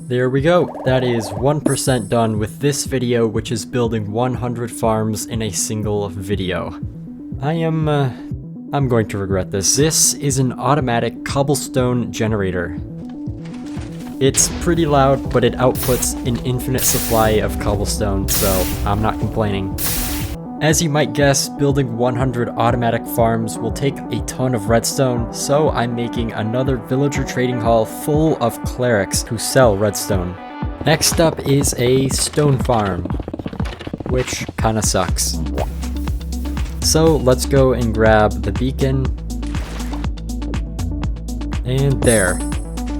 There we go. That is 1% done with this video, which is building 100 farms in a single video. I'm going to regret this. This is an automatic cobblestone generator. It's pretty loud, but it outputs an infinite supply of cobblestone, so I'm not complaining. As you might guess, building 100 automatic farms will take a ton of redstone, so I'm making another villager trading hall full of clerics who sell redstone. Next up is a stone farm, which kinda sucks. So let's go and grab the beacon. And there.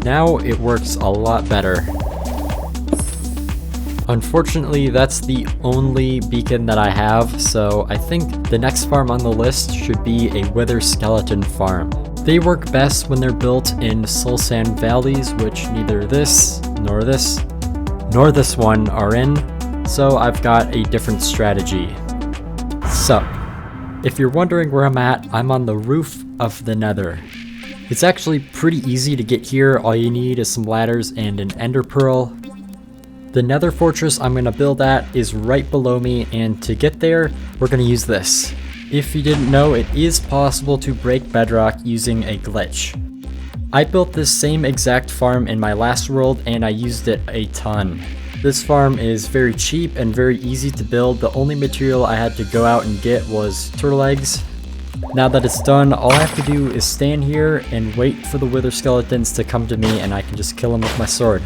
Now it works a lot better. Unfortunately, that's the only beacon that I have, so I think the next farm on the list should be a wither skeleton farm. They work best when they're built in soul sand valleys, which neither this, nor this one are in, so I've got a different strategy. So, if you're wondering where I'm at, I'm on the roof of the Nether. It's actually pretty easy to get here. All you need is some ladders and an ender pearl. The Nether fortress I'm going to build at is right below me, and to get there, we're going to use this. If you didn't know, it is possible to break bedrock using a glitch. I built this same exact farm in my last world, and I used it a ton. This farm is very cheap and very easy to build. The only material I had to go out and get was turtle eggs. Now that it's done, all I have to do is stand here and wait for the wither skeletons to come to me, and I can just kill them with my sword.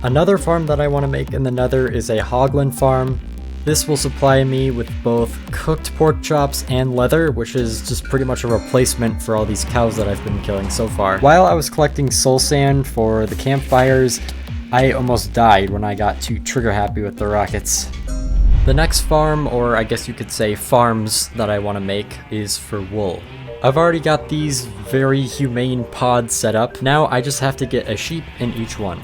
Another farm that I want to make in the Nether is a hoglin farm. This will supply me with both cooked pork chops and leather, which is just pretty much a replacement for all these cows that I've been killing so far. While I was collecting soul sand for the campfires, I almost died when I got too trigger happy with the rockets. The next farm, or I guess you could say farms, that I want to make is for wool. I've already got these very humane pods set up. Now I just have to get a sheep in each one.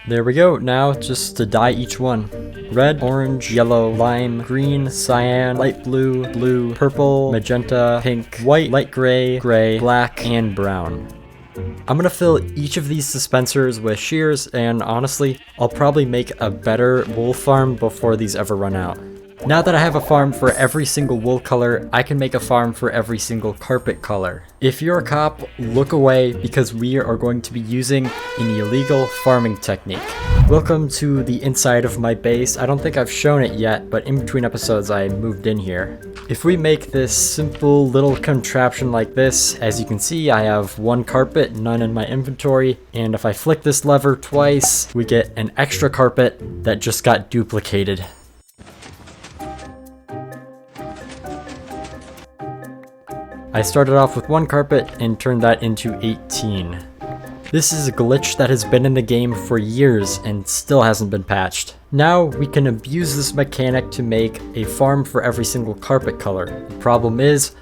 There we go. Now just to dye each one. Red, orange, yellow, lime, green, cyan, light blue, blue, purple, magenta, pink, white, light gray, gray, black, and brown. I'm gonna fill each of these dispensers with shears, and honestly, I'll probably make a better wool farm before these ever run out. Now that I have a farm for every single wool color, I can make a farm for every single carpet color. If you're a cop, look away, because we are going to be using an illegal farming technique. Welcome to the inside of my base. I don't think I've shown it yet, but in between episodes I moved in here. If we make this simple little contraption like this, as you can see, I have one carpet, none in my inventory, and if I flick this lever twice, we get an extra carpet that just got duplicated. I started off with one carpet and turned that into 18. This is a glitch that has been in the game for years and still hasn't been patched. Now we can abuse this mechanic to make a farm for every single carpet color. The problem is,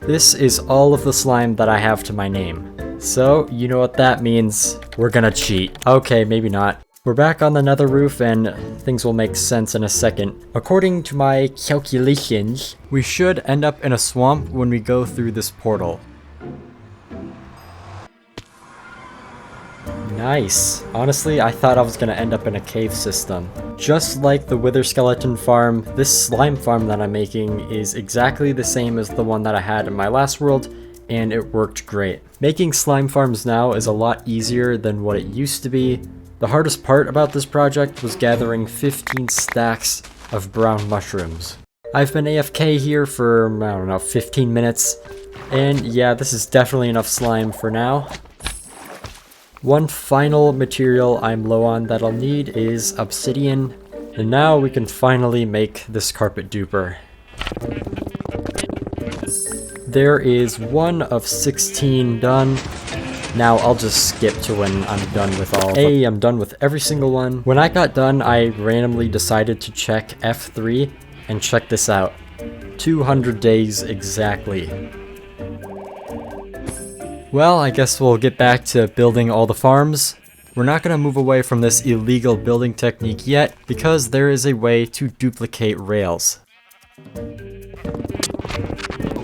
this is all of the slime that I have to my name. So, you know what that means. We're gonna cheat. Okay, maybe not. We're back on the Nether roof, and things will make sense in a second. According to my calculations, we should end up in a swamp when we go through this portal. Nice. Honestly, I thought I was gonna end up in a cave system. Just like the wither skeleton farm, this slime farm that I'm making is exactly the same as the one that I had in my last world, and it worked great. Making slime farms now is a lot easier than what it used to be. The hardest part about this project was gathering 15 stacks of brown mushrooms. I've been AFK here for, I don't know, 15 minutes, and yeah, this is definitely enough slime for now. One final material I'm low on that I'll need is obsidian, and now we can finally make this carpet duper. There is one of 16 done. Now I'll just skip to when I'm done with all of them. Hey, I'm done with every single one. When I got done, I randomly decided to check F3, and check this out. 200 days exactly. Well, I guess we'll get back to building all the farms. We're not going to move away from this illegal building technique yet, because there is a way to duplicate rails.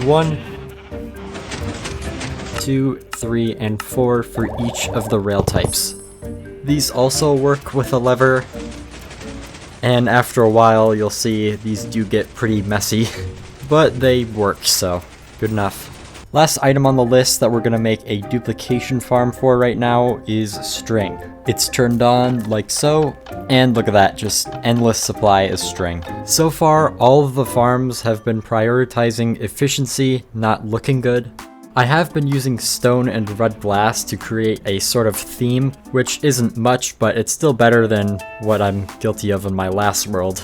1, 2, 3, and 4 for each of the rail types. These also work with a lever, and after a while you'll see these do get pretty messy, but they work, so good enough. Last item on the list that we're going to make a duplication farm for right now is string. It's turned on like so, and look at that, just endless supply of string. So far, all of the farms have been prioritizing efficiency, not looking good. I have been using stone and red glass to create a sort of theme, which isn't much, but it's still better than what I'm guilty of in my last world.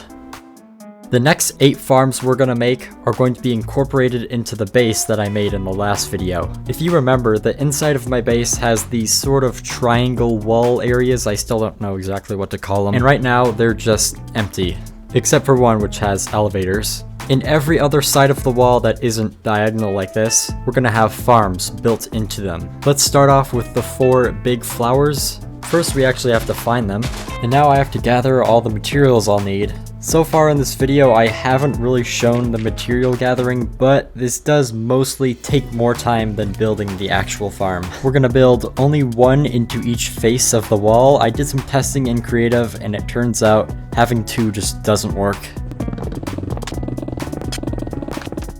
The next 8 farms we're gonna make are going to be incorporated into the base that I made in the last video. If you remember, the inside of my base has these sort of triangle wall areas. I still don't know exactly what to call them. And right now they're just empty, except for one which has elevators. In every other side of the wall that isn't diagonal like this, we're gonna have farms built into them. Let's start off with the 4 big flowers. First, we actually have to find them. And now I have to gather all the materials I'll need. So far in this video, I haven't really shown the material gathering, but this does mostly take more time than building the actual farm. We're gonna build only 1 into each face of the wall. I did some testing in creative, and it turns out having 2 just doesn't work.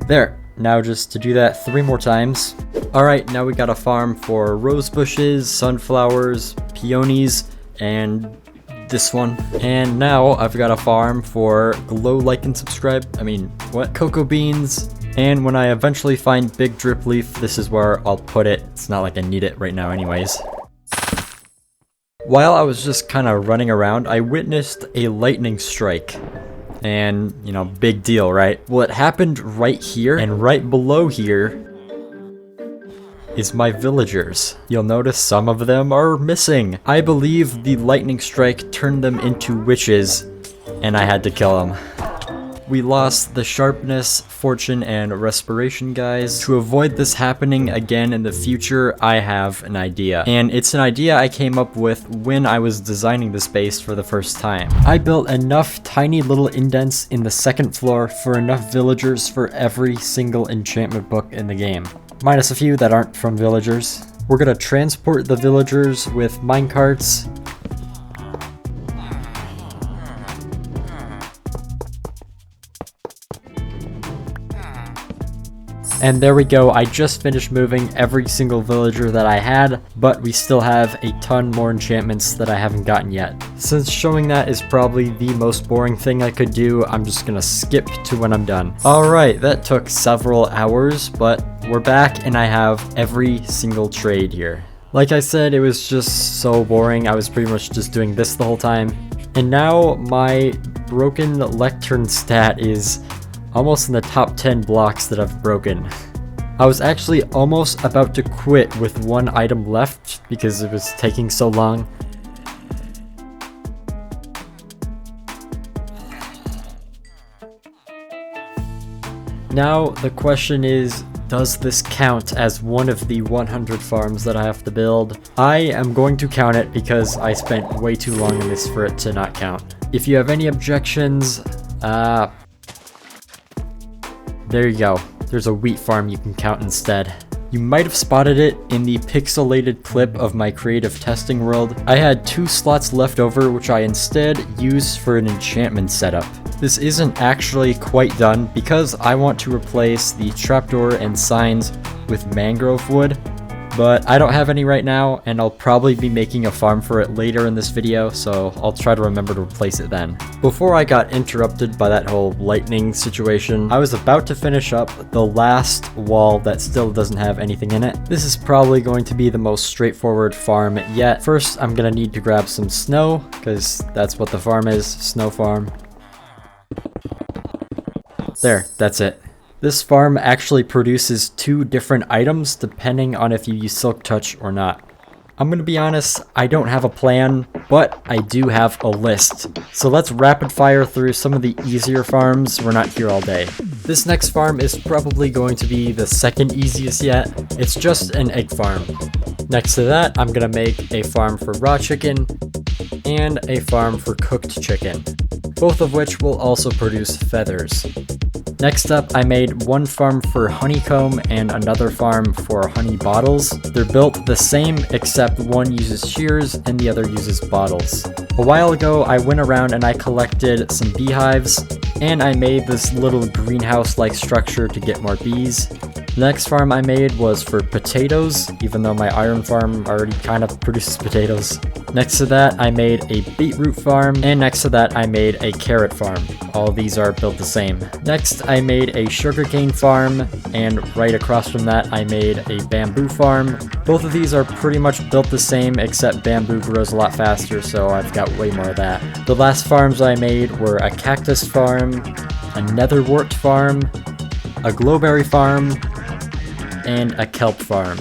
There, now just to do that 3 more times. Alright, now we got a farm for rose bushes, sunflowers, peonies, and this one. And now I've got a farm for glow, like, and subscribe. Cocoa beans. And when I eventually find big drip leaf, this is where I'll put it. It's not like I need it right now anyways. While I was just kind of running around, I witnessed a lightning strike. And, you know, big deal, right? Well, it happened right here, and right below here is my villagers. You'll notice some of them are missing. I believe the lightning strike turned them into witches, and I had to kill them. We lost the sharpness, fortune, and respiration guys. To avoid this happening again in the future, I have an idea. And it's an idea I came up with when I was designing this base for the first time. I built enough tiny little indents in the 2nd floor for enough villagers for every single enchantment book in the game. Minus a few that aren't from villagers. We're gonna transport the villagers with minecarts. And there we go, I just finished moving every single villager that I had, but we still have a ton more enchantments that I haven't gotten yet. Since showing that is probably the most boring thing I could do, I'm just gonna skip to when I'm done. Alright, that took several hours, but we're back and I have every single trade here. Like I said, it was just so boring. I was pretty much just doing this the whole time. And now my broken lectern stat is almost in the top 10 blocks that I've broken. I was actually almost about to quit with 1 item left because it was taking so long. Now the question is, does this count as one of the 100 farms that I have to build? I am going to count it because I spent way too long in this for it to not count. If you have any objections, there you go. There's a wheat farm you can count instead. You might have spotted it in the pixelated clip of my creative testing world. I had 2 slots left over which I instead used for an enchantment setup. This isn't actually quite done because I want to replace the trapdoor and signs with mangrove wood, but I don't have any right now, and I'll probably be making a farm for it later in this video, so I'll try to remember to replace it then. Before I got interrupted by that whole lightning situation, I was about to finish up the last wall that still doesn't have anything in it. This is probably going to be the most straightforward farm yet. First, I'm gonna need to grab some snow, because that's what the farm is, snow farm. There, that's it. This farm actually produces 2 different items depending on if you use Silk Touch or not. I'm gonna be honest, I don't have a plan, but I do have a list. So let's rapid fire through some of the easier farms. We're not here all day. This next farm is probably going to be the 2nd easiest yet. It's just an egg farm. Next to that, I'm gonna make a farm for raw chicken and a farm for cooked chicken, both of which will also produce feathers. Next up, I made one farm for honeycomb and another farm for honey bottles. They're built the same except one uses shears and the other uses bottles. A while ago, I went around and I collected some beehives, and I made this little greenhouse-like structure to get more bees. The next farm I made was for potatoes, even though my iron farm already kind of produces potatoes. Next to that, I made a beetroot farm, and next to that, I made a carrot farm. All of these are built the same. Next, I made a sugarcane farm, and right across from that, I made a bamboo farm. Both of these are pretty much built the same, except bamboo grows a lot faster, so I've got way more of that. The last farms I made were a cactus farm, a netherwort farm, a glowberry farm, and a kelp farm.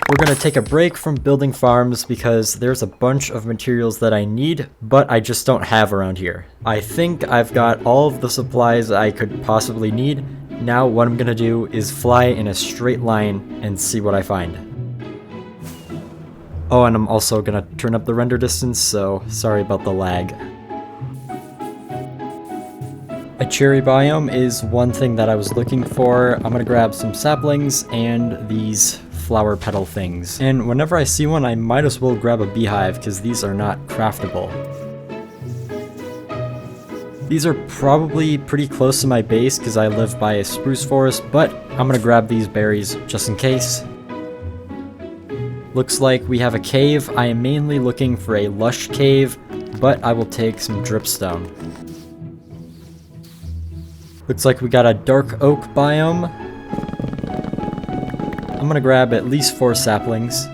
We're gonna take a break from building farms because there's a bunch of materials that I need, but I just don't have around here. I think I've got all of the supplies I could possibly need. Now what I'm gonna do is fly in a straight line and see what I find. Oh, and I'm also gonna turn up the render distance, so sorry about the lag. A cherry biome is one thing that I was looking for. I'm gonna grab some saplings and these flower petal things. And whenever I see one, I might as well grab a beehive because these are not craftable. These are probably pretty close to my base because I live by a spruce forest, but I'm gonna grab these berries just in case. Looks like we have a cave. I am mainly looking for a lush cave, but I will take some dripstone. Looks like we got a dark oak biome. I'm gonna grab at least 4 saplings.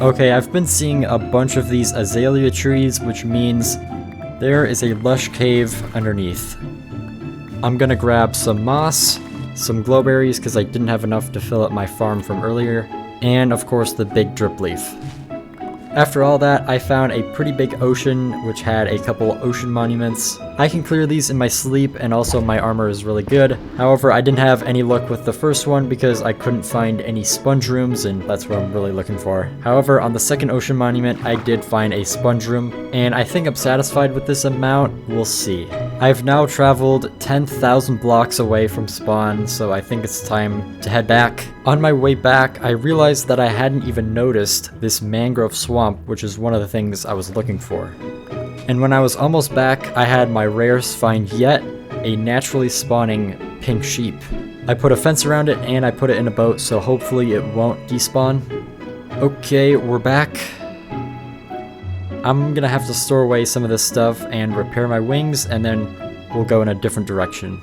Okay, I've been seeing a bunch of these azalea trees, which means there is a lush cave underneath. I'm gonna grab some moss, some glowberries because I didn't have enough to fill up my farm from earlier, and of course the big drip leaf. After all that, I found a pretty big ocean, which had a couple ocean monuments. I can clear these in my sleep, and also my armor is really good. However, I didn't have any luck with the first one because I couldn't find any sponge rooms, and that's what I'm really looking for. However, on the second ocean monument, I did find a sponge room, and I think I'm satisfied with this amount. We'll see. I've now traveled 10,000 blocks away from spawn, so I think it's time to head back. On my way back, I realized that I hadn't even noticed this mangrove swamp, which is one of the things I was looking for. And when I was almost back, I had my rarest find yet, a naturally spawning pink sheep. I put a fence around it and I put it in a boat, so hopefully it won't despawn. Okay, we're back. I'm gonna have to store away some of this stuff and repair my wings, and then we'll go in a different direction.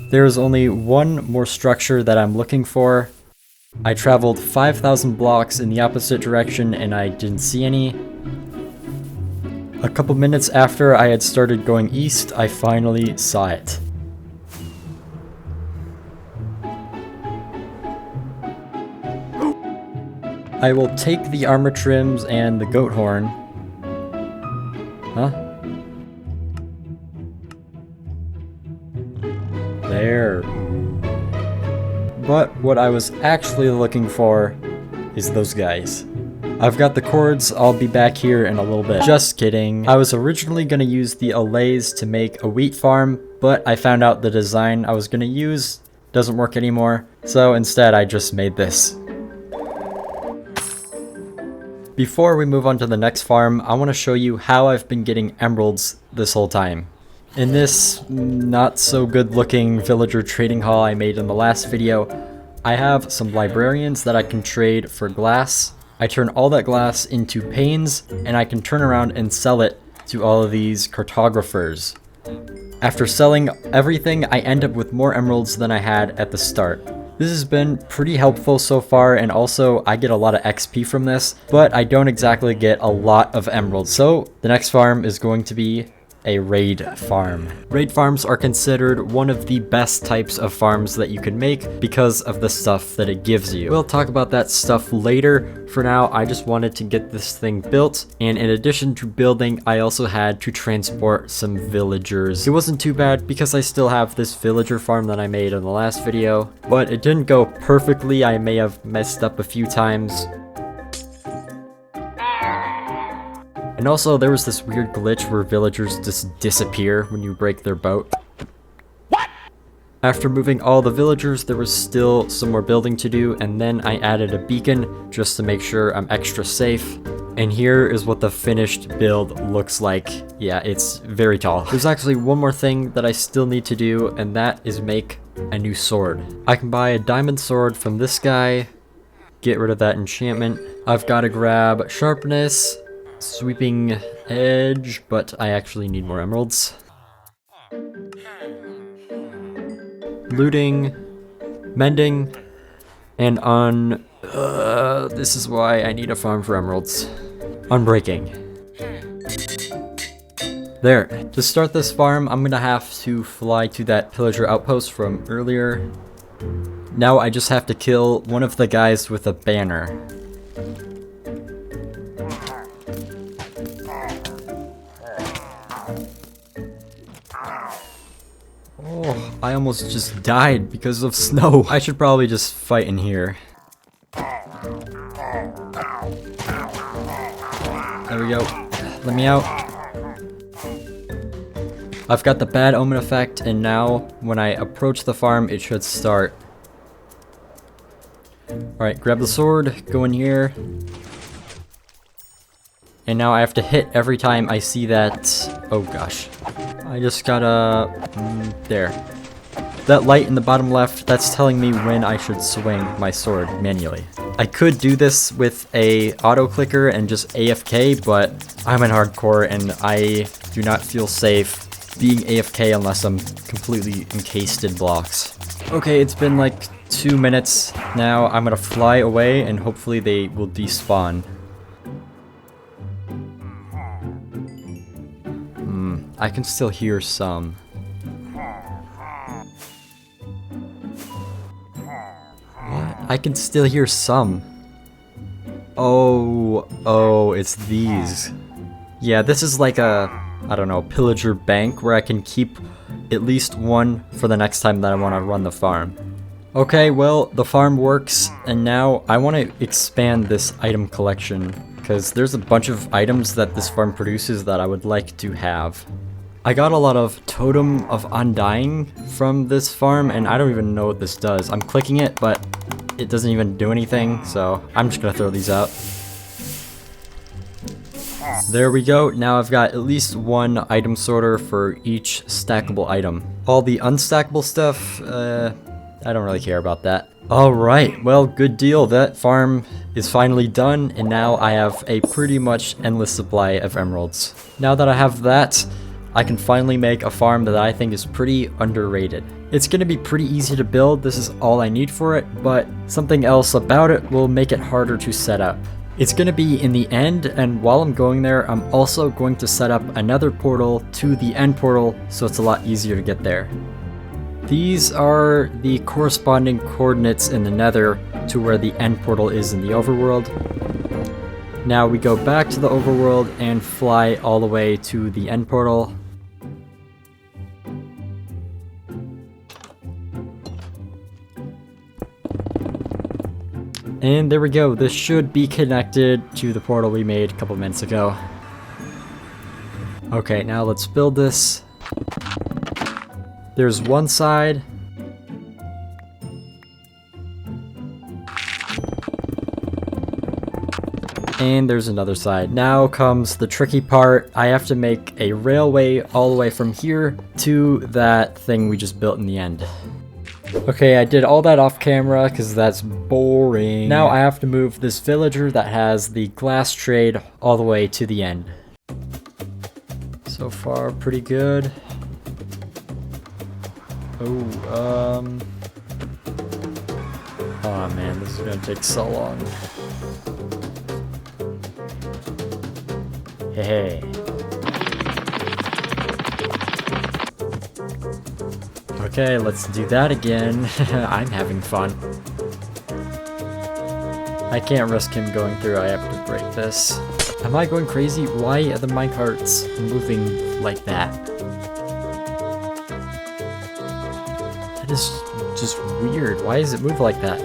There's only one more structure that I'm looking for. I traveled 5,000 blocks in the opposite direction and I didn't see any. A couple minutes after I had started going east, I finally saw it. I will take the armor trims and the goat horn. Huh? There. But what I was actually looking for is those guys. I've got the cords, I'll be back here in a little bit. Just kidding. I was originally going to use the allays to make a wheat farm, but I found out the design I was going to use doesn't work anymore, so instead I just made this. Before we move on to the next farm, I want to show you how I've been getting emeralds this whole time. In this not so good looking villager trading hall I made in the last video, I have some librarians that I can trade for glass. I turn all that glass into panes, and I can turn around and sell it to all of these cartographers. After selling everything, I end up with more emeralds than I had at the start. This has been pretty helpful so far, and also I get a lot of XP from this, but I don't exactly get a lot of emeralds. So the next farm is going to be a raid farm. Raid farms are considered one of the best types of farms that you can make because of the stuff that it gives you. We'll talk about that stuff later. For now, I just wanted to get this thing built, and in addition to building, I also had to transport some villagers. It wasn't too bad because I still have this villager farm that I made in the last video, but it didn't go perfectly. I may have messed up a few times. And also there was this weird glitch where villagers just disappear when you break their boat. After moving all the villagers, there was still some more building to do, and then I added a beacon just to make sure I'm extra safe. And here is what the finished build looks like. Yeah, it's very tall. There's actually one more thing that I still need to do, and that is make a new sword. I can buy a diamond sword from this guy, get rid of that enchantment. I've got to grab sharpness, sweeping edge, but I actually need more emeralds. Looting, mending, and on... this is why I need a farm for emeralds. Unbreaking. There. To start this farm, I'm gonna have to fly to that pillager outpost from earlier. Now I just have to kill one of the guys with a banner. Oh, I almost just died because of snow. I should probably just fight in here. There we go. Let me out. I've got the bad omen effect, and now when I approach the farm, it should start. Alright, grab the sword, go in here. And now I have to hit every time I see that... Oh gosh. I just gotta... there. That light in the bottom left, that's telling me when I should swing my sword manually. I could do this with a auto clicker and just AFK, but I'm in hardcore and I do not feel safe being AFK unless I'm completely encased in blocks. Okay, it's been like 2 minutes now. I'm gonna fly away and hopefully they will despawn. I can still hear some. What? I can still hear some. Oh, it's these. Yeah, this is like a, I don't know, pillager bank where I can keep at least one for the next time that I want to run the farm. Okay, well, the farm works, and now I want to expand this item collection, because there's a bunch of items that this farm produces that I would like to have. I got a lot of Totem of Undying from this farm, and I don't even know what this does. I'm clicking it, but it doesn't even do anything, so I'm just gonna throw these out. There we go. Now I've got at least one item sorter for each stackable item. All the unstackable stuff, I don't really care about that. Alright, well, good deal. That farm is finally done, and now I have a pretty much endless supply of emeralds. Now that I have that, I can finally make a farm that I think is pretty underrated. It's going to be pretty easy to build, this is all I need for it, but something else about it will make it harder to set up. It's going to be in the end, and while I'm going there, I'm also going to set up another portal to the end portal, so it's a lot easier to get there. These are the corresponding coordinates in the Nether to where the end portal is in the overworld. Now we go back to the overworld and fly all the way to the end portal. And there we go, this should be connected to the portal we made a couple minutes ago. Okay, now let's build this. There's one side. And there's another side. Now comes the tricky part. I have to make a railway all the way from here to that thing we just built in the end. Okay, I did all that off camera because that's boring. Now I have to move this villager that has the glass trade all the way to the end. So far, pretty good. Oh man, this is gonna take so long. Hey. Okay, let's do that again. I'm having fun. I can't risk him going through, I have to break this. Am I going crazy? Why are the minecarts moving like that? That is just weird. Why does it move like that?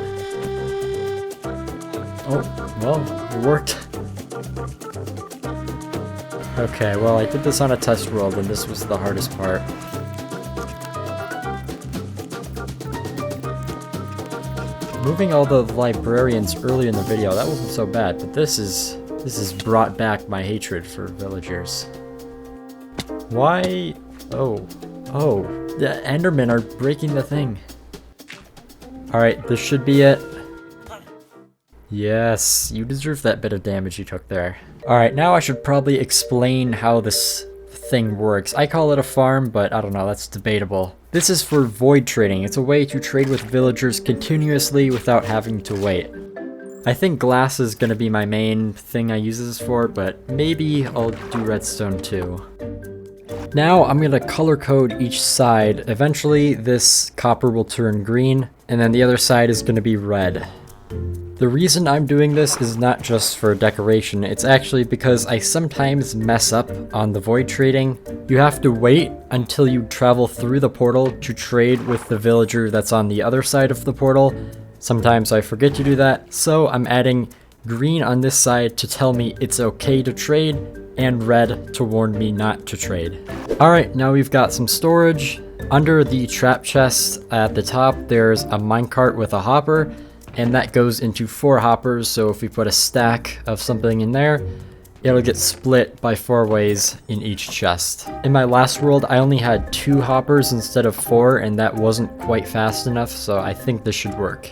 Oh, well, it worked. Okay, well I did this on a test world and this was the hardest part. Moving all the librarians early in the video, that wasn't so bad, but this has brought back my hatred for villagers. Why? Oh, the Endermen are breaking the thing. Alright, this should be it. Yes, you deserve that bit of damage you took there. Alright, now I should probably explain how this thing works. I call it a farm, but I don't know, that's debatable. This is for void trading. It's a way to trade with villagers continuously without having to wait. I think glass is going to be my main thing I use this for, but maybe I'll do redstone too. Now I'm going to color code each side. Eventually this copper will turn green, and then the other side is going to be red. The reason I'm doing this is not just for decoration, it's actually because I sometimes mess up on the void trading. You have to wait until you travel through the portal to trade with the villager that's on the other side of the portal. Sometimes I forget to do that, so I'm adding green on this side to tell me it's okay to trade, and red to warn me not to trade. Alright, now we've got some storage. Under the trap chest at the top, there's a minecart with a hopper, and that goes into 4 hoppers, so if we put a stack of something in there, it'll get split by 4 ways in each chest. In my last world, I only had 2 hoppers instead of 4, and that wasn't quite fast enough, so I think this should work.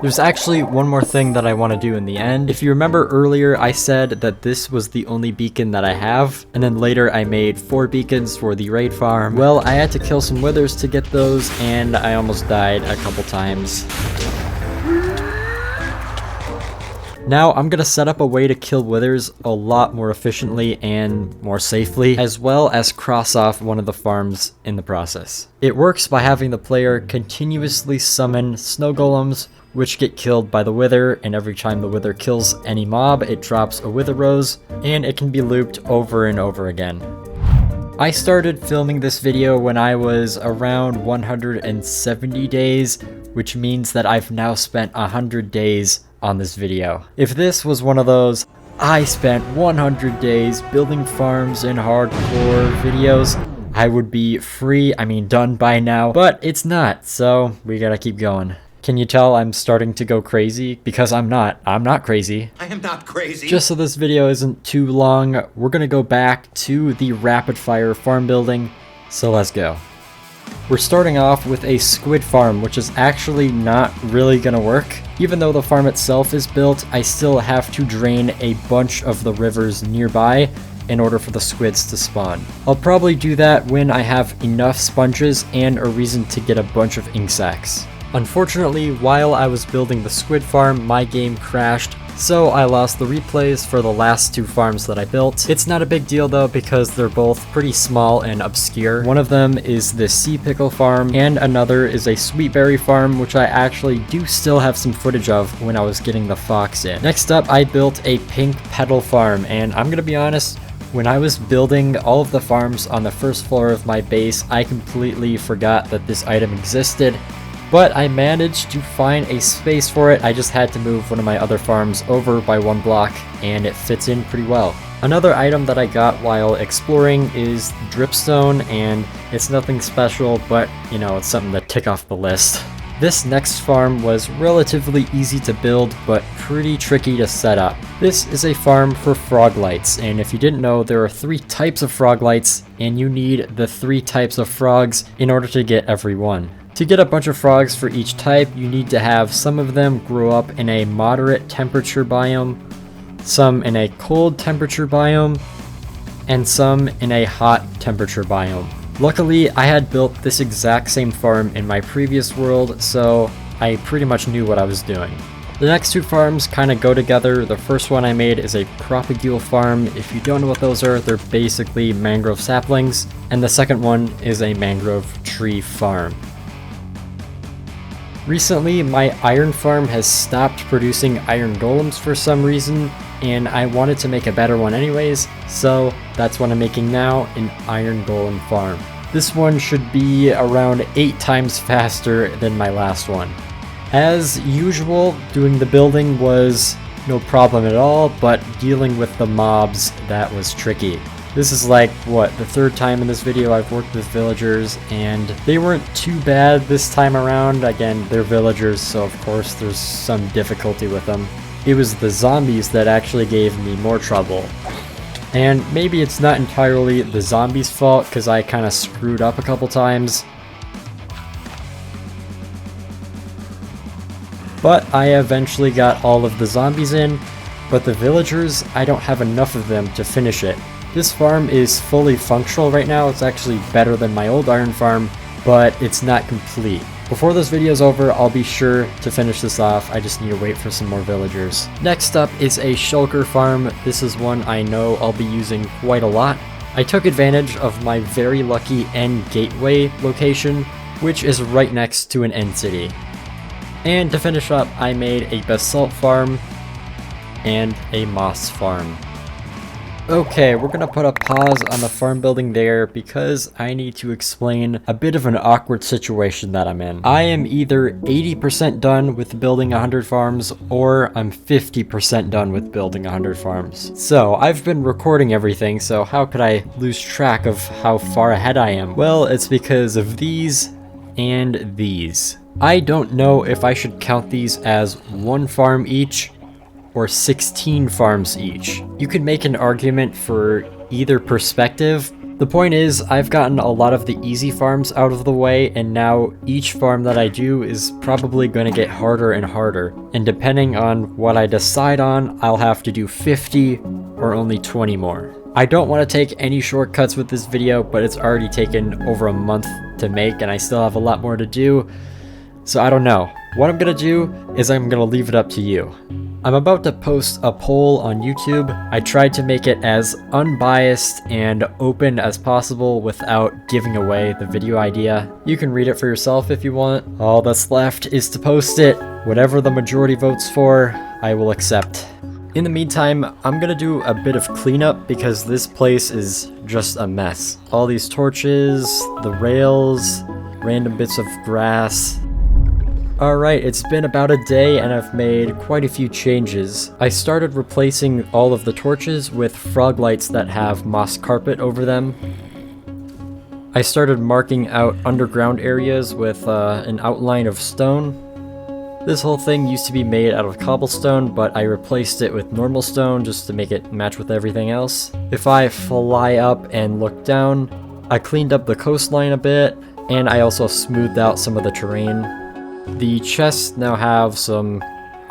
There's actually one more thing that I want to do in the end. If you remember earlier, I said that this was the only beacon that I have, and then later I made 4 beacons for the raid farm. Well, I had to kill some withers to get those, and I almost died a couple times. Now I'm gonna set up a way to kill withers a lot more efficiently and more safely, as well as cross off one of the farms in the process. It works by having the player continuously summon snow golems, which get killed by the wither, and every time the wither kills any mob, it drops a wither rose, and it can be looped over and over again. I started filming this video when I was around 170 days, which means that I've now spent 100 days on this video. If this was one of those I spent 100 days building farms in hardcore videos, I would be done by now, but it's not, so we gotta keep going. Can you tell I'm starting to go crazy? Because I'm not crazy. I am not crazy. Just so this video isn't too long, we're gonna go back to the rapid fire farm building, so let's go. We're starting off with a squid farm, which is actually not really gonna work. Even though the farm itself is built, I still have to drain a bunch of the rivers nearby in order for the squids to spawn. I'll probably do that when I have enough sponges and a reason to get a bunch of ink sacs. Unfortunately, while I was building the squid farm, my game crashed, so I lost the replays for the last 2 farms that I built. It's not a big deal though, because they're both pretty small and obscure. One of them is the sea pickle farm, and another is a sweet berry farm, which I actually do still have some footage of when I was getting the fox in. Next up, I built a pink petal farm, and I'm gonna be honest, when I was building all of the farms on the first floor of my base, I completely forgot that this item existed. But I managed to find a space for it. I just had to move one of my other farms over by 1 block, and it fits in pretty well. Another item that I got while exploring is dripstone, and it's nothing special, but you know, it's something to tick off the list. This next farm was relatively easy to build, but pretty tricky to set up. This is a farm for frog lights, and if you didn't know, there are 3 types of frog lights, and you need the 3 types of frogs in order to get every one. To get a bunch of frogs for each type, you need to have some of them grow up in a moderate temperature biome, some in a cold temperature biome, and some in a hot temperature biome. Luckily, I had built this exact same farm in my previous world, so I pretty much knew what I was doing. The next 2 farms kind of go together. The first one I made is a propagule farm. If you don't know what those are, they're basically mangrove saplings. And the second one is a mangrove tree farm. Recently, my iron farm has stopped producing iron golems for some reason, and I wanted to make a better one anyways, so that's what I'm making now, an iron golem farm. This one should be around 8 times faster than my last one. As usual, doing the building was no problem at all, but dealing with the mobs, that was tricky. This is like, what, the third time in this video I've worked with villagers, and they weren't too bad this time around. Again, they're villagers, so of course there's some difficulty with them. It was the zombies that actually gave me more trouble. And maybe it's not entirely the zombies' fault, because I kind of screwed up a couple times. But I eventually got all of the zombies in, but the villagers, I don't have enough of them to finish it. This farm is fully functional right now. It's actually better than my old iron farm, but it's not complete. Before this video is over, I'll be sure to finish this off. I just need to wait for some more villagers. Next up is a shulker farm. This is one I know I'll be using quite a lot. I took advantage of my very lucky end gateway location, which is right next to an end city. And to finish up, I made a basalt farm and a moss farm. Okay, we're gonna put a pause on the farm building there because I need to explain a bit of an awkward situation that I'm in. I am either 80% done with building 100 farms, or I'm 50% done with building 100 farms. So, I've been recording everything, so how could I lose track of how far ahead I am? Well, it's because of these and these. I don't know if I should count these as one farm each, or 16 farms each. You could make an argument for either perspective. The point is, I've gotten a lot of the easy farms out of the way, and now each farm that I do is probably going to get harder and harder. And depending on what I decide on, I'll have to do 50 or only 20 more. I don't want to take any shortcuts with this video, but it's already taken over a month to make, and I still have a lot more to do. So I don't know. What I'm going to do is I'm going to leave it up to you. I'm about to post a poll on YouTube. I tried to make it as unbiased and open as possible without giving away the video idea. You can read it for yourself if you want. All that's left is to post it. Whatever the majority votes for, I will accept. In the meantime, I'm gonna do a bit of cleanup because this place is just a mess. All these torches, the rails, random bits of grass. Alright, it's been about a day and I've made quite a few changes. I started replacing all of the torches with frog lights that have moss carpet over them. I started marking out underground areas with an outline of stone. This whole thing used to be made out of cobblestone, but I replaced it with normal stone just to make it match with everything else. If I fly up and look down, I cleaned up the coastline a bit, and I also smoothed out some of the terrain. The chests now have some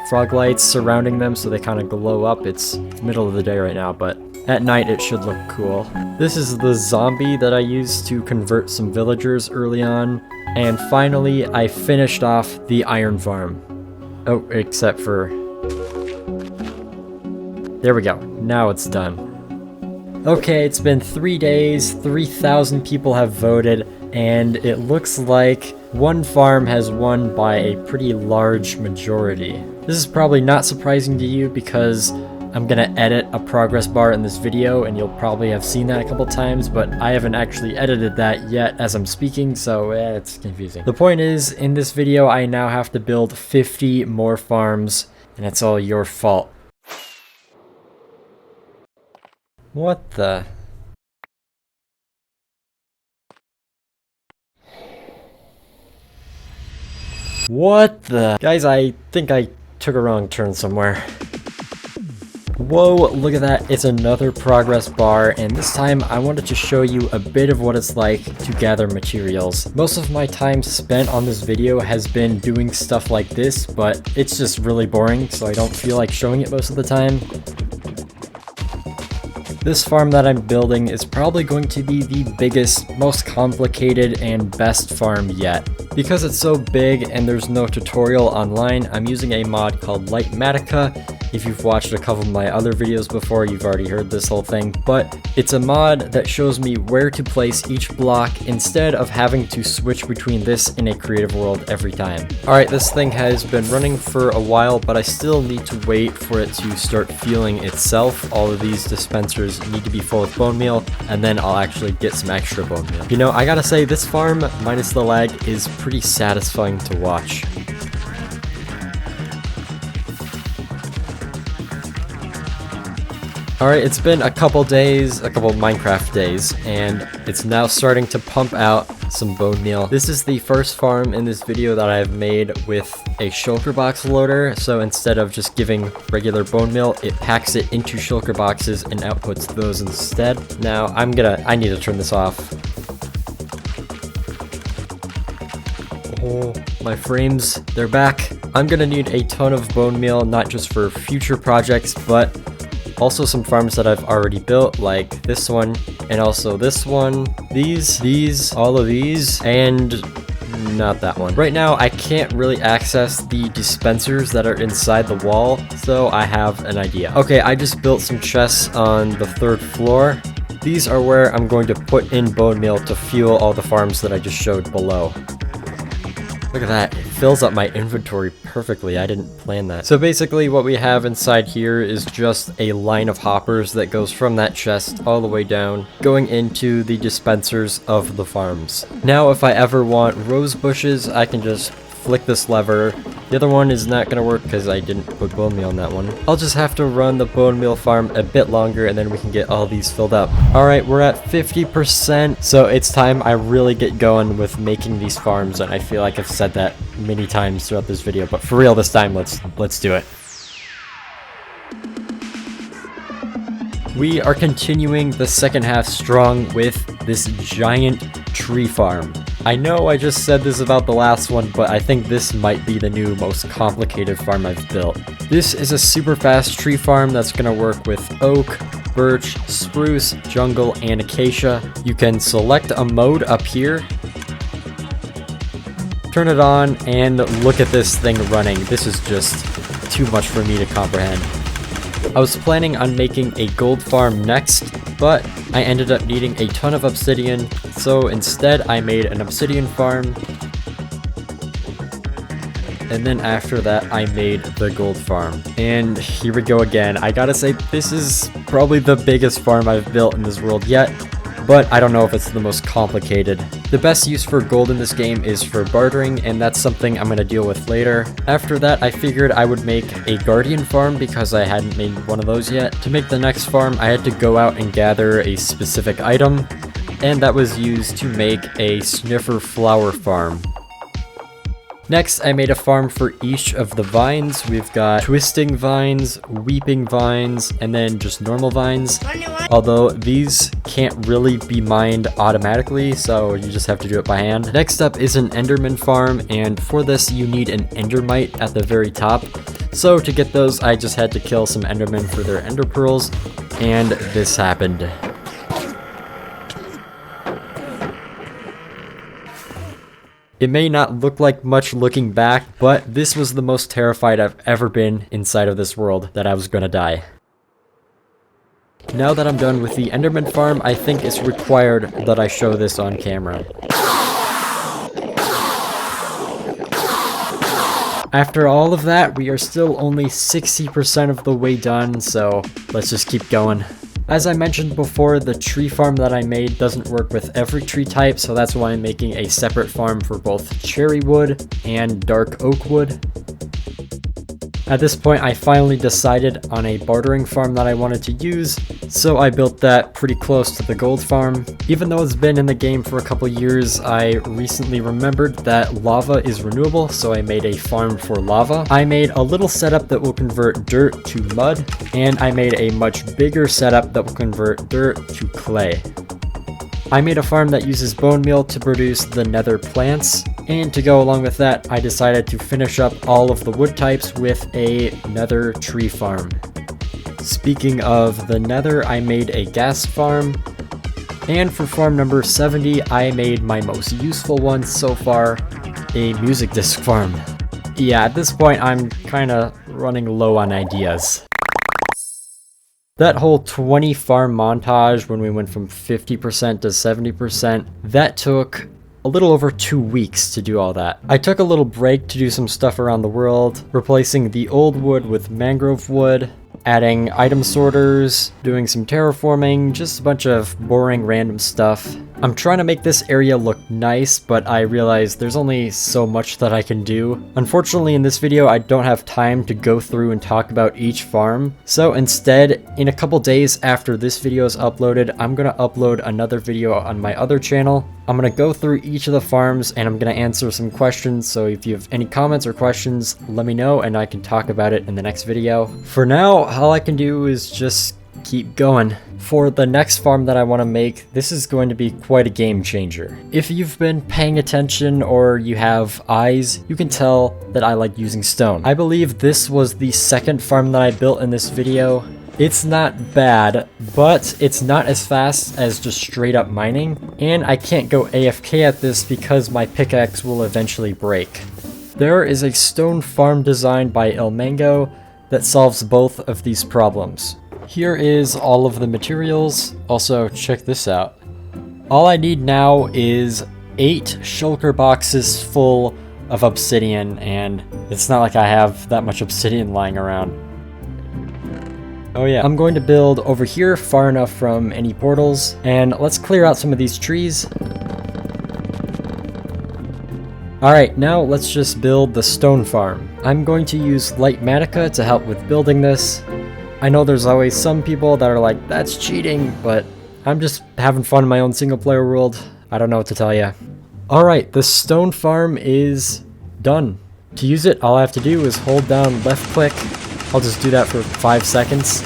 frog lights surrounding them so they kind of glow up. It's middle of the day right now, but at night it should look cool. This is the zombie that I used to convert some villagers early on. And finally, I finished off the iron farm. Oh, except for... There we go. Now it's done. Okay, it's been 3 days, 3,000 people have voted, and it looks like one farm has won by a pretty large majority. This is probably not surprising to you because I'm gonna edit a progress bar in this video, and you'll probably have seen that a couple times, but I haven't actually edited that yet as I'm speaking, so it's confusing. The point is, in this video, I now have to build 50 more farms, and it's all your fault. What the... What the... Guys, I think I took a wrong turn somewhere. Whoa, look at that. It's another progress bar, and this time I wanted to show you a bit of what it's like to gather materials. Most of my time spent on this video has been doing stuff like this, but it's just really boring, so I don't feel like showing it most of the time. This farm that I'm building is probably going to be the biggest, most complicated, and best farm yet. Because it's so big and there's no tutorial online, I'm using a mod called Lightmatica. If you've watched a couple of my other videos before, you've already heard this whole thing, but it's a mod that shows me where to place each block instead of having to switch between this in a creative world every time. Alright, this thing has been running for a while, but I still need to wait for it to start fueling itself. All of these dispensers need to be full of bone meal, and then I'll actually get some extra bone meal. You know, I gotta say, this farm, minus the lag, is pretty satisfying to watch. Alright, it's been a couple days, a couple Minecraft days, and it's now starting to pump out some bone meal. This is the first farm in this video that I've made with a shulker box loader, so instead of just giving regular bone meal, it packs it into shulker boxes and outputs those instead. Now, I need to turn this off. Oh, my frames, they're back. I'm gonna need a ton of bone meal, not just for future projects, but also some farms that I've already built, like this one, and also this one, these, all of these, and not that one. Right now, I can't really access the dispensers that are inside the wall, so I have an idea. Okay, I just built some chests on the 3rd floor. These are where I'm going to put in bone meal to fuel all the farms that I just showed below. Look at that, it fills up my inventory perfectly. I didn't plan that. So basically what we have inside here is just a line of hoppers that goes from that chest all the way down, going into the dispensers of the farms. Now if I ever want rose bushes, I can just flick this lever. The other one is not going to work because I didn't put bone meal on that one. I'll just have to run the bone meal farm a bit longer and then we can get all these filled up. Alright, we're at 50%, so it's time I really get going with making these farms, and I feel like I've said that many times throughout this video, but for real this time, let's do it. We are continuing the second half strong with this giant tree farm. I know I just said this about the last one, but I think this might be the new most complicated farm I've built. This is a super fast tree farm that's going to work with oak, birch, spruce, jungle, and acacia. You can select a mode up here, turn it on, and look at this thing running. This is just too much for me to comprehend. I was planning on making a gold farm next, but I ended up needing a ton of obsidian, so instead I made an obsidian farm, and then after that I made the gold farm. And here we go again. I gotta say, this is probably the biggest farm I've built in this world yet, but I don't know if it's the most complicated. The best use for gold in this game is for bartering, and that's something I'm going to deal with later. After that, I figured I would make a guardian farm because I hadn't made one of those yet. To make the next farm, I had to go out and gather a specific item, and that was used to make a sniffer flower farm. Next, I made a farm for each of the vines. We've got twisting vines, weeping vines, and then just normal vines. Although these can't really be mined automatically, so you just have to do it by hand. Next up is an enderman farm, and for this you need an endermite at the very top. So to get those, I just had to kill some endermen for their ender pearls, and this happened. It may not look like much looking back, but this was the most terrified I've ever been inside of this world that I was gonna die. Now that I'm done with the enderman farm, I think it's required that I show this on camera. After all of that, we are still only 60% of the way done, so let's just keep going. As I mentioned before, the tree farm that I made doesn't work with every tree type, so that's why I'm making a separate farm for both cherry wood and dark oak wood. At this point, I finally decided on a bartering farm that I wanted to use, so I built that pretty close to the gold farm. Even though it's been in the game for a couple years, I recently remembered that lava is renewable, so I made a farm for lava. I made a little setup that will convert dirt to mud, and I made a much bigger setup that will convert dirt to clay. I made a farm that uses bone meal to produce the nether plants, and to go along with that, I decided to finish up all of the wood types with a nether tree farm. Speaking of the nether, I made a gas farm, and for farm number 70, I made my most useful one so far, a music disc farm. Yeah, at this point, I'm kinda running low on ideas. That whole 20 farm montage when we went from 50% to 70%, that took a little over 2 weeks to do all that. I took a little break to do some stuff around the world, replacing the old wood with mangrove wood, adding item sorters, doing some terraforming, just a bunch of boring random stuff. I'm trying to make this area look nice, but I realize there's only so much that I can do. Unfortunately, in this video, I don't have time to go through and talk about each farm. So instead, in a couple days after this video is uploaded, I'm gonna upload another video on my other channel. I'm gonna go through each of the farms and I'm gonna answer some questions. So if you have any comments or questions, let me know and I can talk about it in the next video. For now, all I can do is just keep going. For the next farm that I want to make, this is going to be quite a game changer. If you've been paying attention or you have eyes, you can tell that I like using stone. I believe this was the second farm that I built in this video. It's not bad, but it's not as fast as just straight up mining, and I can't go AFK at this because my pickaxe will eventually break. There is a stone farm designed by El Mango that solves both of these problems. Here is all of the materials. Also, check this out. All I need now is 8 shulker boxes full of obsidian, and it's not like I have that much obsidian lying around. Oh yeah, I'm going to build over here far enough from any portals, and let's clear out some of these trees. Alright, now let's just build the stone farm. I'm going to use light matica to help with building this. I know there's always some people that are like, that's cheating, but I'm just having fun in my own single player world. I don't know what to tell you. Alright, the stone farm is done. To use it, all I have to do is hold down left click. I'll just do that for 5 seconds.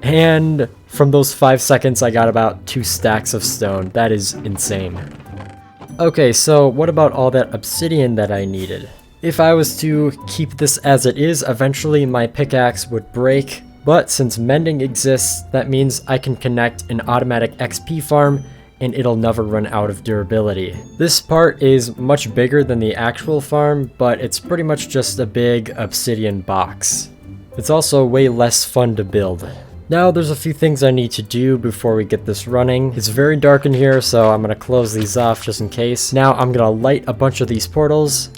And from those 5 seconds, I got about 2 stacks of stone. That is insane. Okay, so what about all that obsidian that I needed? If I was to keep this as it is, eventually my pickaxe would break, but since mending exists, that means I can connect an automatic XP farm and it'll never run out of durability. This part is much bigger than the actual farm, but it's pretty much just a big obsidian box. It's also way less fun to build. Now there's a few things I need to do before we get this running. It's very dark in here, so I'm gonna close these off just in case. Now I'm gonna light a bunch of these portals.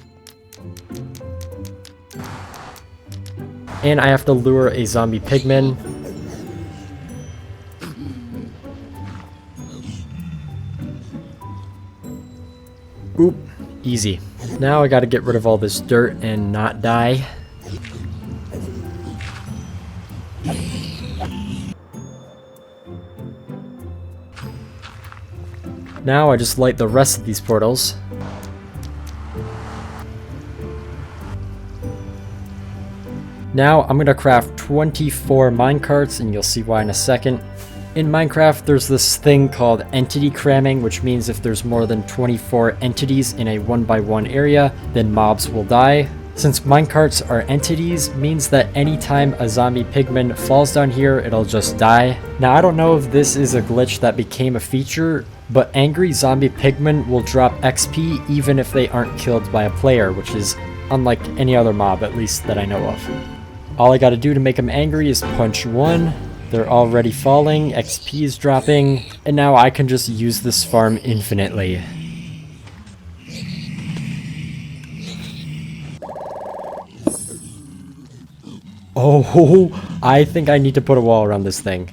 And I have to lure a zombie pigman. Oop, easy. Now I gotta get rid of all this dirt and not die. Now I just light the rest of these portals. Now I'm gonna craft 24 minecarts, and you'll see why in a second. In Minecraft, there's this thing called entity cramming, which means if there's more than 24 entities in a 1x1 area, then mobs will die. Since minecarts are entities, means that anytime a zombie pigman falls down here, it'll just die. Now I don't know if this is a glitch that became a feature, but angry zombie pigmen will drop XP even if they aren't killed by a player, which is unlike any other mob, at least that I know of. All I gotta do to make them angry is punch 1. They're already falling, XP is dropping, and now I can just use this farm infinitely. Oh, I think I need to put a wall around this thing.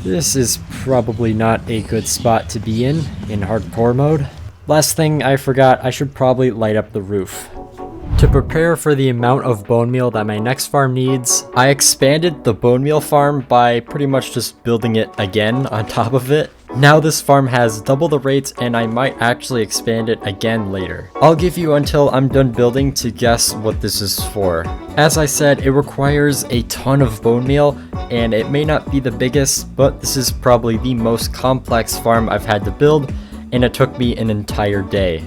This is probably not a good spot to be in hardcore mode. Last thing I forgot, I should probably light up the roof. To prepare for the amount of bone meal that my next farm needs, I expanded the bone meal farm by pretty much just building it again on top of it. Now this farm has double the rates, and I might actually expand it again later. I'll give you until I'm done building to guess what this is for. As I said, it requires a ton of bone meal, and it may not be the biggest, but this is probably the most complex farm I've had to build, and it took me an entire day.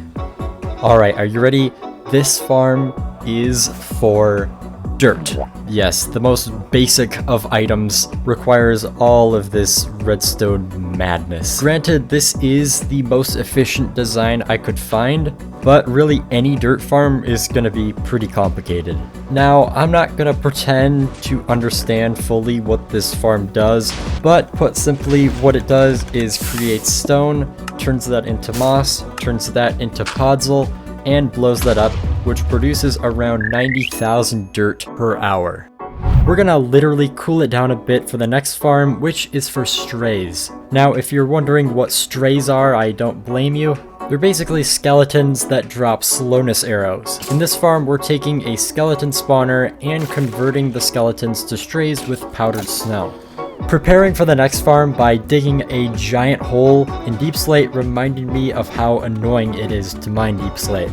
Alright, are you ready? This farm is for dirt. Yes, the most basic of items requires all of this redstone madness. Granted, this is the most efficient design I could find, but really any dirt farm is gonna be pretty complicated. Now, I'm not gonna pretend to understand fully what this farm does, but put simply, what it does is create stone, turns that into moss, turns that into podzol, and blows that up, which produces around 90,000 dirt per hour. We're gonna literally cool it down a bit for the next farm, which is for strays. Now, if you're wondering what strays are, I don't blame you. They're basically skeletons that drop slowness arrows. In this farm, we're taking a skeleton spawner and converting the skeletons to strays with powdered snow. Preparing for the next farm by digging a giant hole in deep slate reminded me of how annoying it is to mine deep slate.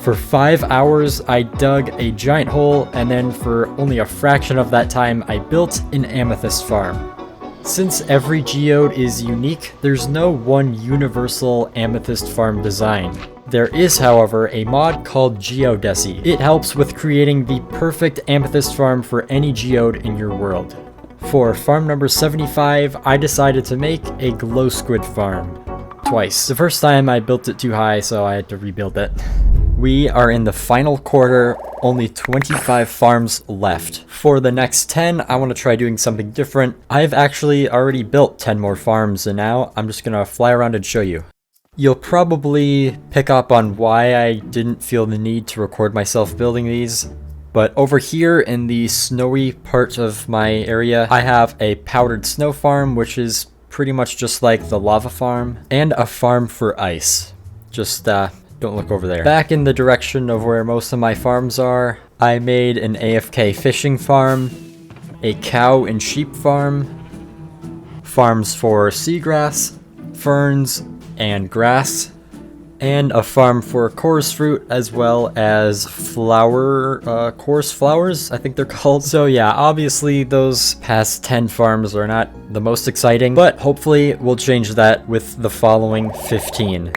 For 5 hours, I dug a giant hole, and then for only a fraction of that time, I built an amethyst farm. Since every geode is unique, there's no one universal amethyst farm design. There is, however, a mod called Geodesy. It helps with creating the perfect amethyst farm for any geode in your world. For farm number 75, I decided to make a glow squid farm. Twice. The first time I built it too high, so I had to rebuild it. We are in the final quarter, only 25 farms left. For the next 10, I want to try doing something different. I've actually already built 10 more farms, and now I'm just gonna fly around and show you. You'll probably pick up on why I didn't feel the need to record myself building these. But over here in the snowy part of my area, I have a powdered snow farm, which is pretty much just like the lava farm, and a farm for ice. Just don't look over there. Back in the direction of where most of my farms are, I made an AFK fishing farm, a cow and sheep farm, farms for seagrass, ferns, and grass, and a farm for chorus fruit, as well as chorus flowers, I think they're called. So yeah, obviously those past 10 farms are not the most exciting, but hopefully we'll change that with the following 15.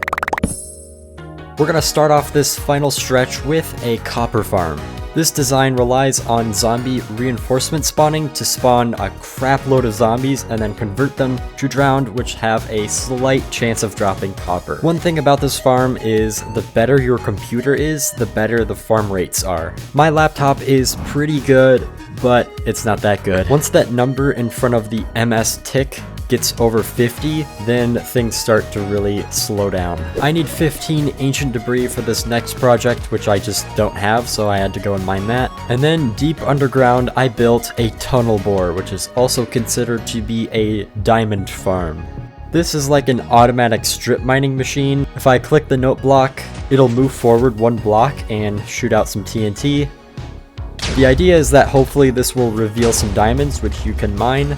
We're gonna start off this final stretch with a copper farm. This design relies on zombie reinforcement spawning to spawn a crap load of zombies and then convert them to drowned, which have a slight chance of dropping copper. One thing about this farm is the better your computer is, the better the farm rates are. My laptop is pretty good, but it's not that good. Once that number in front of the MS tick gets over 50, then things start to really slow down. I need 15 ancient debris for this next project, which I just don't have, so I had to go and mine that. And then deep underground, I built a tunnel bore, which is also considered to be a diamond farm. This is like an automatic strip mining machine. If I click the note block, it'll move forward 1 block and shoot out some TNT. The idea is that hopefully this will reveal some diamonds, which you can mine.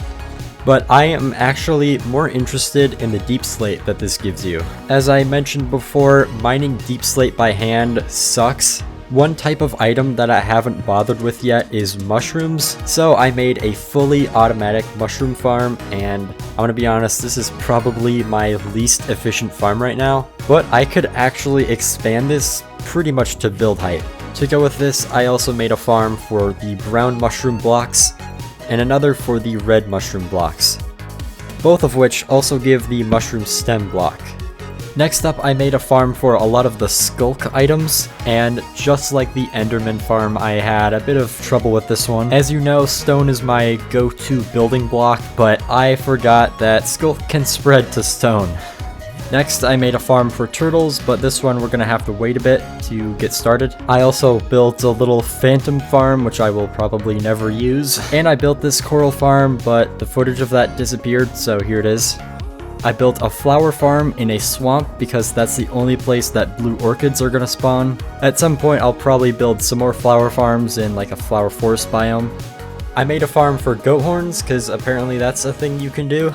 But I am actually more interested in the deep slate that this gives you. As I mentioned before, mining deep slate by hand sucks. One type of item that I haven't bothered with yet is mushrooms, so I made a fully automatic mushroom farm, and I'm gonna be honest, this is probably my least efficient farm right now, but I could actually expand this pretty much to build height. To go with this, I also made a farm for the brown mushroom blocks, and another for the red mushroom blocks, both of which also give the mushroom stem block. Next up, I made a farm for a lot of the skulk items, and just like the Enderman farm, I had a bit of trouble with this one. As you know, stone is my go-to building block, but I forgot that skulk can spread to stone. Next, I made a farm for turtles, but this one we're gonna have to wait a bit to get started. I also built a little phantom farm, which I will probably never use. And I built this coral farm, but the footage of that disappeared, so here it is. I built a flower farm in a swamp because that's the only place that blue orchids are gonna spawn. At some point, I'll probably build some more flower farms in like a flower forest biome. I made a farm for goat horns, because apparently that's a thing you can do.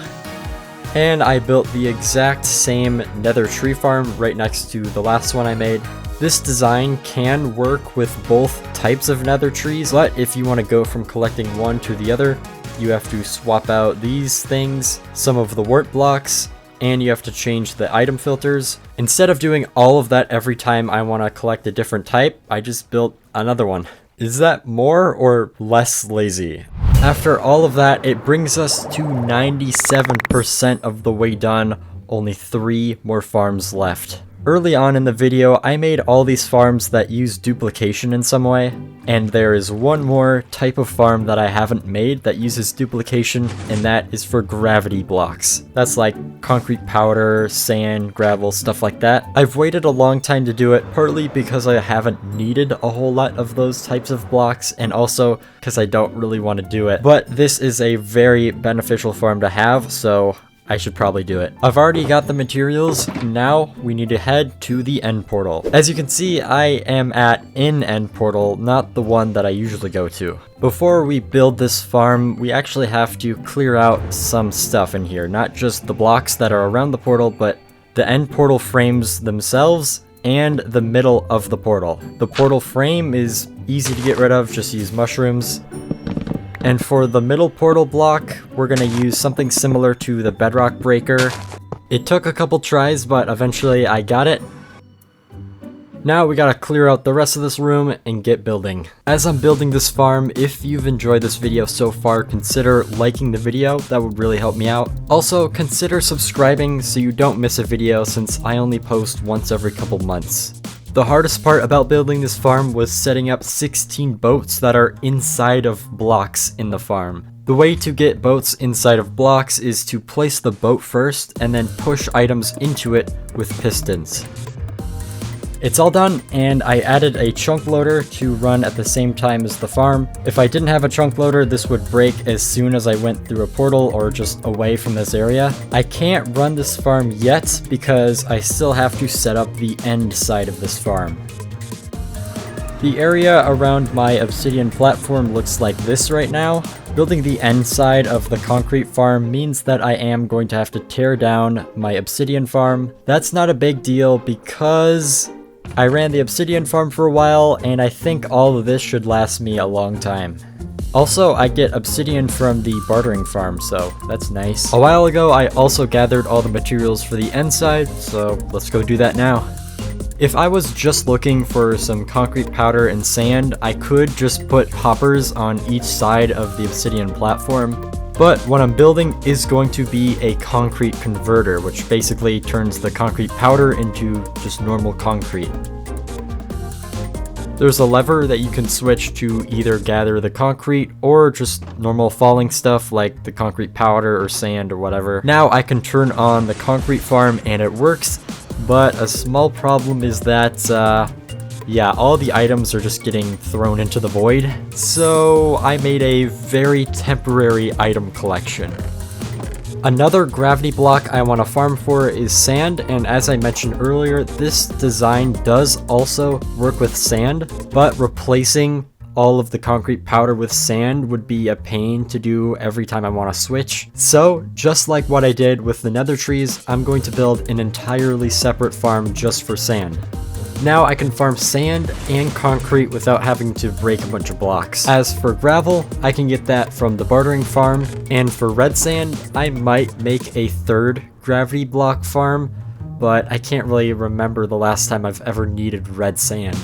And I built the exact same nether tree farm right next to the last one I made. This design can work with both types of nether trees, but if you want to go from collecting one to the other, you have to swap out these things, some of the wart blocks, and you have to change the item filters. Instead of doing all of that every time I want to collect a different type, I just built another one. Is that more or less lazy? After all of that, it brings us to 97% of the way done, only 3 more farms left. Early on in the video, I made all these farms that use duplication in some way, and there is one more type of farm that I haven't made that uses duplication, and that is for gravity blocks. That's like concrete powder, sand, gravel, stuff like that. I've waited a long time to do it, partly because I haven't needed a whole lot of those types of blocks, and also because I don't really want to do it. But this is a very beneficial farm to have, so I should probably do it. I've already got the materials, now we need to head to the end portal. As you can see, I am at an end portal, not the one that I usually go to. Before we build this farm, we actually have to clear out some stuff in here, not just the blocks that are around the portal, but the end portal frames themselves and the middle of the portal. The portal frame is easy to get rid of, just use mushrooms. And for the middle portal block, we're gonna use something similar to the bedrock breaker. It took a couple tries, but eventually I got it. Now we gotta clear out the rest of this room and get building. As I'm building this farm, if you've enjoyed this video so far, consider liking the video, that would really help me out. Also, consider subscribing so you don't miss a video since I only post once every couple months. The hardest part about building this farm was setting up 16 boats that are inside of blocks in the farm. The way to get boats inside of blocks is to place the boat first and then push items into it with pistons. It's all done, and I added a chunk loader to run at the same time as the farm. If I didn't have a chunk loader, this would break as soon as I went through a portal or just away from this area. I can't run this farm yet because I still have to set up the end side of this farm. The area around my obsidian platform looks like this right now. Building the end side of the concrete farm means that I am going to have to tear down my obsidian farm. That's not a big deal because I ran the obsidian farm for a while, and I think all of this should last me a long time. Also, I get obsidian from the bartering farm, so that's nice. A while ago, I also gathered all the materials for the end side, so let's go do that now. If I was just looking for some concrete powder and sand, I could just put hoppers on each side of the obsidian platform. But what I'm building is going to be a concrete converter, which basically turns the concrete powder into just normal concrete. There's a lever that you can switch to either gather the concrete or just normal falling stuff like the concrete powder or sand or whatever. Now I can turn on the concrete farm and it works, but a small problem is that yeah, all the items are just getting thrown into the void. So I made a very temporary item collection. Another gravity block I want to farm for is sand, and as I mentioned earlier, this design does also work with sand, but replacing all of the concrete powder with sand would be a pain to do every time I want to switch. So just like what I did with the nether trees, I'm going to build an entirely separate farm just for sand. Now I can farm sand and concrete without having to break a bunch of blocks. As for gravel, I can get that from the bartering farm, and for red sand, I might make a third gravity block farm, but I can't really remember the last time I've ever needed red sand.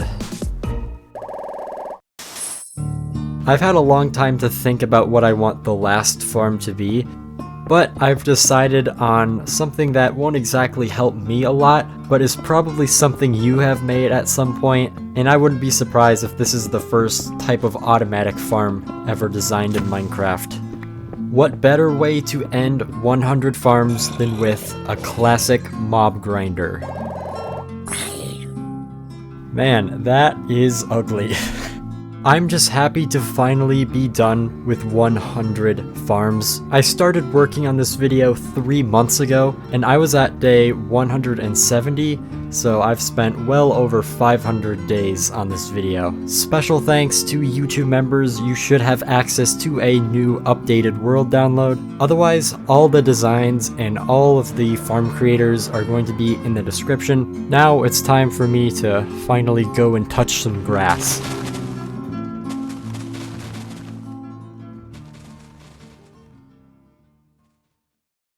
I've had a long time to think about what I want the last farm to be, but I've decided on something that won't exactly help me a lot, but is probably something you have made at some point, and I wouldn't be surprised if this is the first type of automatic farm ever designed in Minecraft. What better way to end 100 farms than with a classic mob grinder? Man, that is ugly. I'm just happy to finally be done with 100 farms. I started working on this video 3 months ago, and I was at day 170, so I've spent well over 500 days on this video. Special thanks to YouTube members, you should have access to a new updated world download. Otherwise, all the designs and all of the farm creators are going to be in the description. Now it's time for me to finally go and touch some grass.